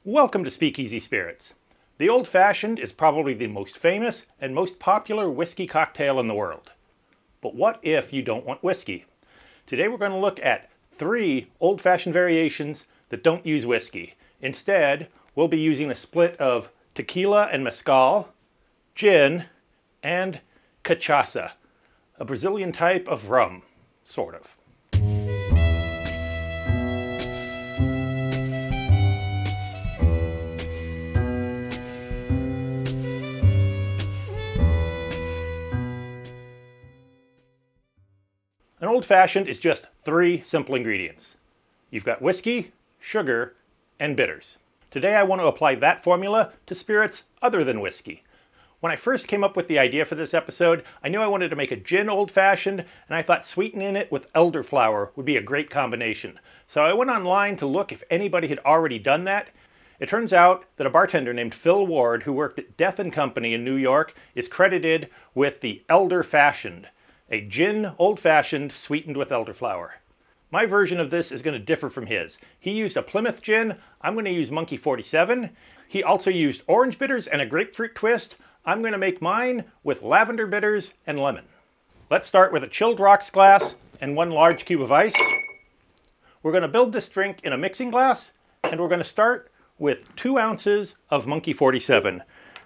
Welcome to Speakeasy Spirits. The Old Fashioned is probably the most famous and most popular whiskey cocktail in the world. But what if you don't want whiskey? Today we're going to look at 3 Old Fashioned variations that don't use whiskey. Instead, we'll be using a split of tequila and mezcal, gin, and cachaça, a Brazilian type of rum, sort of. An Old Fashioned is just 3 simple ingredients. You've got whiskey, sugar, and bitters. Today I want to apply that formula to spirits other than whiskey. When I first came up with the idea for this episode, I knew I wanted to make a gin Old Fashioned, and I thought sweetening it with elderflower would be a great combination. So I went online to look if anybody had already done that. It turns out that a bartender named Phil Ward, who worked at Death & Company in New York, is credited with the Elder Fashioned, a gin Old Fashioned sweetened with elderflower. My version of this is going to differ from his. He used a Plymouth gin. I'm going to use Monkey 47. He also used orange bitters and a grapefruit twist. I'm going to make mine with lavender bitters and lemon. Let's start with a chilled rocks glass and 1 large cube of ice. We're going to build this drink in a mixing glass, and we're going to start with 2 ounces of Monkey 47.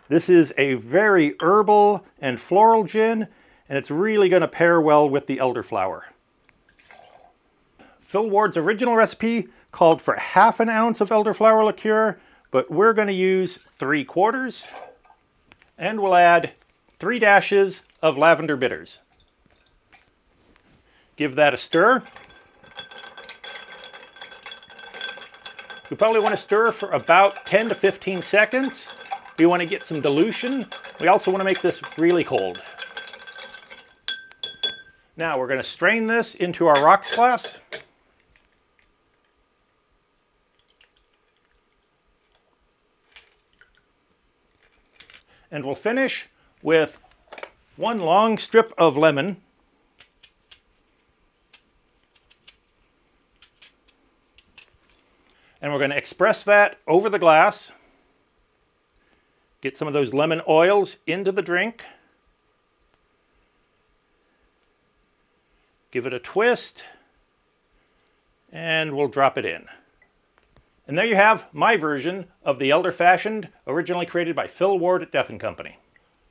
This is a very herbal and floral gin, and it's really going to pair well with the elderflower. Phil Ward's original recipe called for ½ an ounce of elderflower liqueur, but we're going to use 3/4, and we'll add 3 dashes of lavender bitters. Give that a stir. We probably want to stir for about 10 to 15 seconds. We want to get some dilution. We also want to make this really cold. Now we're going to strain this into our rocks glass. And we'll finish with 1 long strip of lemon. And we're going to express that over the glass. Get some of those lemon oils into the drink. Give it a twist, and we'll drop it in. And there you have my version of the Elder Fashioned, originally created by Phil Ward at Death & Company.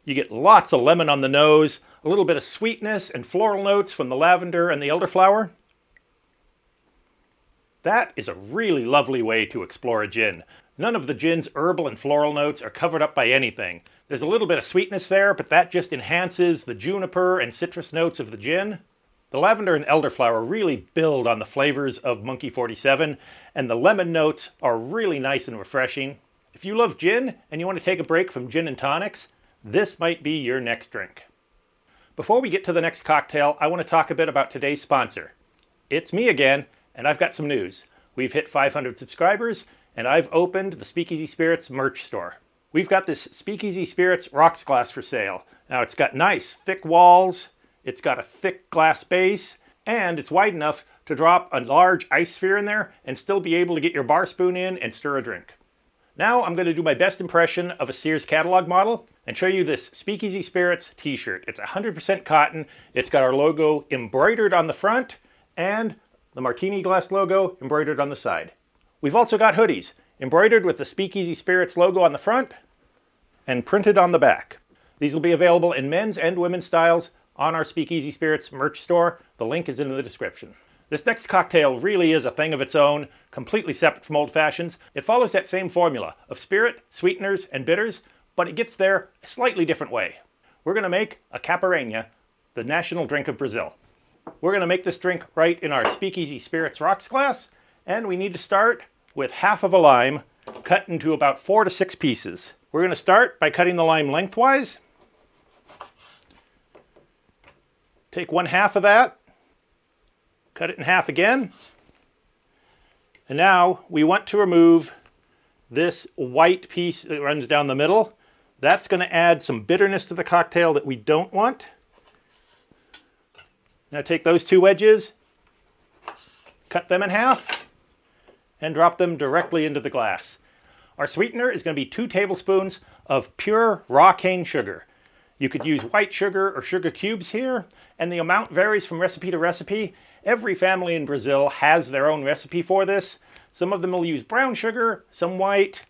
You get lots of lemon on the nose, a little bit of sweetness and floral notes from the lavender and the elderflower. That is a really lovely way to explore a gin. None of the gin's herbal and floral notes are covered up by anything. There's a little bit of sweetness there, but that just enhances the juniper and citrus notes of the gin. The lavender and elderflower really build on the flavors of Monkey 47, and the lemon notes are really nice and refreshing. If you love gin and you want to take a break from gin and tonics, this might be your next drink. Before we get to the next cocktail, I want to talk a bit about today's sponsor. It's me again, and I've got some news. We've hit 500 subscribers, and I've opened the Speakeasy Spirits merch store. We've got this Speakeasy Spirits rocks glass for sale. Now it's got nice thick walls, it's got a thick glass base, and it's wide enough to drop a large ice sphere in there and still be able to get your bar spoon in and stir a drink. Now I'm going to do my best impression of a Sears catalog model and show you this Speakeasy Spirits t-shirt. It's 100% cotton. It's got our logo embroidered on the front and the martini glass logo embroidered on the side. We've also got hoodies embroidered with the Speakeasy Spirits logo on the front and printed on the back. These will be available in men's and women's styles on our Speakeasy Spirits merch store. The link is in the description. This next cocktail really is a thing of its own, completely separate from Old Fashions. It follows that same formula of spirit, sweeteners, and bitters, but it gets there a slightly different way. We're going to make a Caipirinha, the national drink of Brazil. We're going to make this drink right in our Speakeasy Spirits rocks glass, and we need to start with ½ of a lime cut into about 4 to 6 pieces. We're going to start by cutting the lime lengthwise. Take 1/2 of that, cut it in half again, and now we want to remove this white piece that runs down the middle. That's going to add some bitterness to the cocktail that we don't want. Now take those 2 wedges, cut them in half, and drop them directly into the glass. Our sweetener is going to be 2 tablespoons of pure raw cane sugar. You could use white sugar or sugar cubes here, and the amount varies from recipe to recipe. Every family in Brazil has their own recipe for this. Some of them will use brown sugar, some white,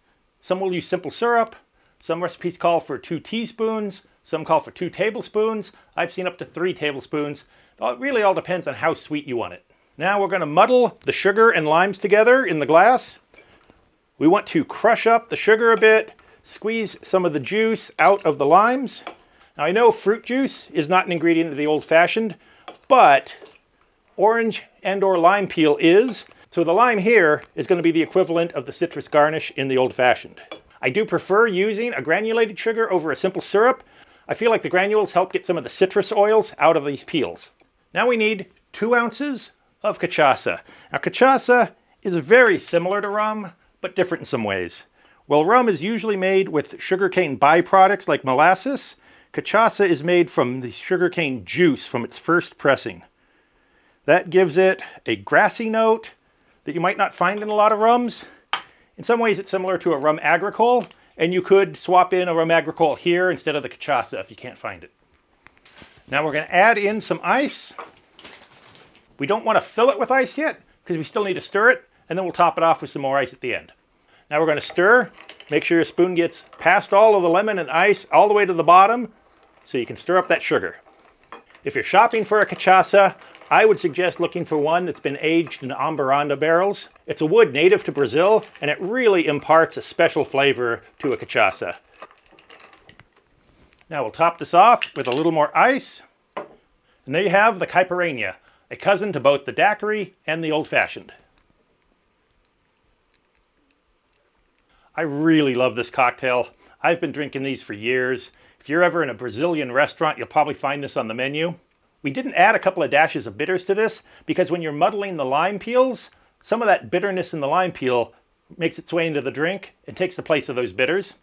some will use simple syrup. Some recipes call for 2 teaspoons, some call for 2 tablespoons. I've seen up to 3 tablespoons. It really all depends on how sweet you want it. Now we're going to muddle the sugar and limes together in the glass. We want to crush up the sugar a bit, squeeze some of the juice out of the limes. Now I know fruit juice is not an ingredient of the Old Fashioned, but orange and or lime peel is. So the lime here is going to be the equivalent of the citrus garnish in the Old Fashioned. I do prefer using a granulated sugar over a simple syrup. I feel like the granules help get some of the citrus oils out of these peels. Now we need 2 ounces of cachaça. Now cachaça is very similar to rum, but different in some ways. While rum is usually made with sugarcane byproducts like molasses, cachaça is made from the sugarcane juice from its first pressing. That gives it a grassy note that you might not find in a lot of rums. In some ways it's similar to a rum agricole, and you could swap in a rum agricole here instead of the cachaça if you can't find it. Now we're going to add in some ice. We don't want to fill it with ice yet because we still need to stir it, and then we'll top it off with some more ice at the end. Now we're going to stir. Make sure your spoon gets past all of the lemon and ice all the way to the bottom so you can stir up that sugar. If you're shopping for a cachaça, I would suggest looking for one that's been aged in ambaranda barrels. It's a wood native to Brazil, and it really imparts a special flavor to a cachaça. Now we'll top this off with a little more ice. And there you have the Caipirinha, a cousin to both the daiquiri and the Old Fashioned. I really love this cocktail. I've been drinking these for years. If you're ever in a Brazilian restaurant, you'll probably find this on the menu. We didn't add a couple of dashes of bitters to this because when you're muddling the lime peels, some of that bitterness in the lime peel makes its way into the drink and takes the place of those bitters.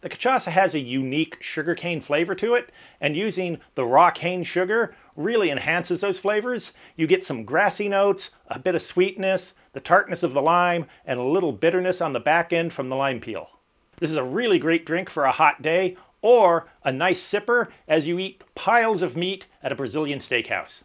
The cachaça has a unique sugarcane flavor to it, and using the raw cane sugar really enhances those flavors. You get some grassy notes, a bit of sweetness, the tartness of the lime, and a little bitterness on the back end from the lime peel. This is a really great drink for a hot day, or a nice sipper as you eat piles of meat at a Brazilian steakhouse.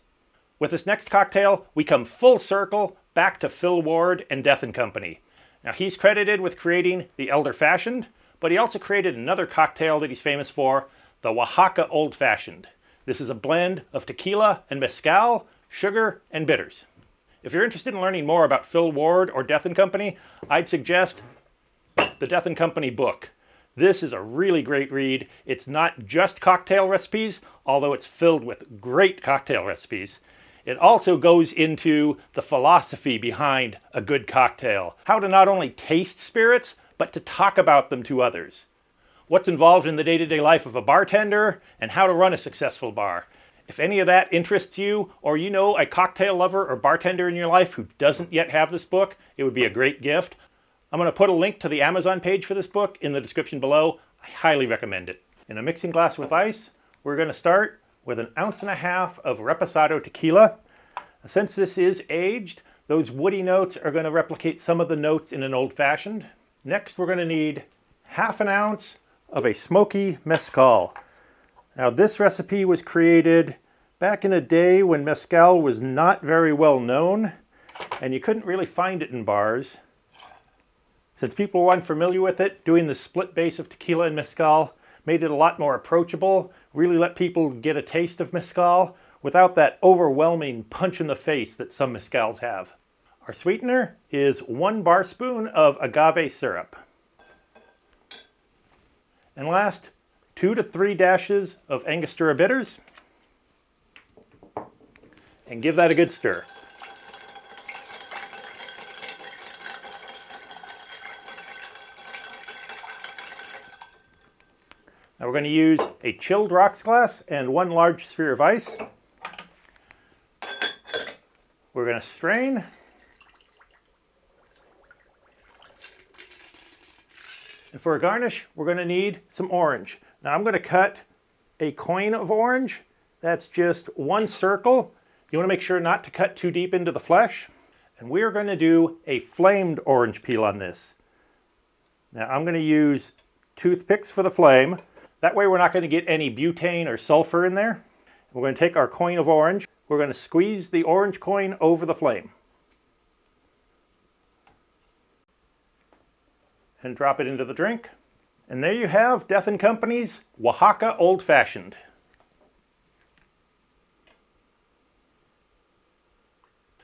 With this next cocktail, we come full circle back to Phil Ward and Death & Company. Now he's credited with creating the Elder Fashioned, but he also created another cocktail that he's famous for, the Oaxaca Old Fashioned. This is a blend of tequila and mezcal, sugar, and bitters. If you're interested in learning more about Phil Ward or Death & Company, I'd suggest the Death & Company book. This is a really great read. It's not just cocktail recipes, although it's filled with great cocktail recipes. It also goes into the philosophy behind a good cocktail, how to not only taste spirits, but to talk about them to others. What's involved in the day-to-day life of a bartender, and how to run a successful bar. If any of that interests you, or you know a cocktail lover or bartender in your life who doesn't yet have this book, it would be a great gift. I'm going to put a link to the Amazon page for this book in the description below. I highly recommend it. In a mixing glass with ice, we're going to start with 1.5 ounces of reposado tequila. Since this is aged, those woody notes are going to replicate some of the notes in an Old Fashioned. Next, we're going to need 1/2 ounce of a smoky mezcal. Now this recipe was created back in a day when mezcal was not very well known, and you couldn't really find it in bars. Since people were unfamiliar with it, doing the split base of tequila and mezcal made it a lot more approachable, really let people get a taste of mezcal without that overwhelming punch in the face that some mezcals have. Our sweetener is 1 bar spoon of agave syrup. And last, 2 to 3 dashes of Angostura bitters. And give that a good stir. Now we're going to use a chilled rocks glass and 1 large sphere of ice. We're going to strain. And for a garnish, we're going to need some orange. Now I'm going to cut a coin of orange. That's just 1 circle. You want to make sure not to cut too deep into the flesh. And we are going to do a flamed orange peel on this. Now I'm going to use toothpicks for the flame. That way we're not going to get any butane or sulfur in there. We're going to take our coin of orange. We're going to squeeze the orange coin over the flame. And drop it into the drink. And there you have Death & Company's Oaxaca Old Fashioned.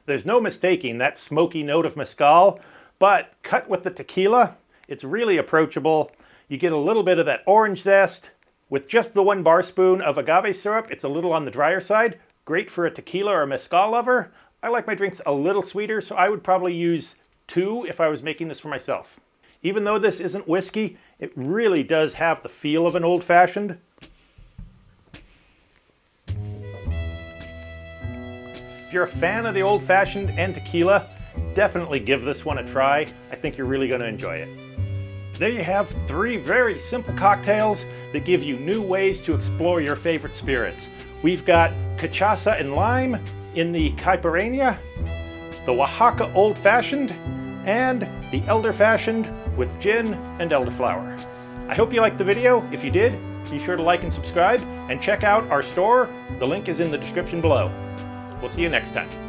There's no mistaking that smoky note of mezcal, but cut with the tequila, it's really approachable. You get a little bit of that orange zest. With just the 1 bar spoon of agave syrup, it's a little on the drier side. Great for a tequila or a mezcal lover. I like my drinks a little sweeter, so I would probably use 2 if I was making this for myself. Even though this isn't whiskey, it really does have the feel of an old-fashioned. If you're a fan of the old-fashioned and tequila, definitely give this one a try. I think you're really going to enjoy it. There you have 3 very simple cocktails that give you new ways to explore your favorite spirits. We've got cachaça and lime in the Caipirinha, the Oaxaca Old Fashioned, and the Elder Fashioned with gin and elderflower. I hope you liked the video. If you did, be sure to like and subscribe, and check out our store. The link is in the description below. We'll see you next time.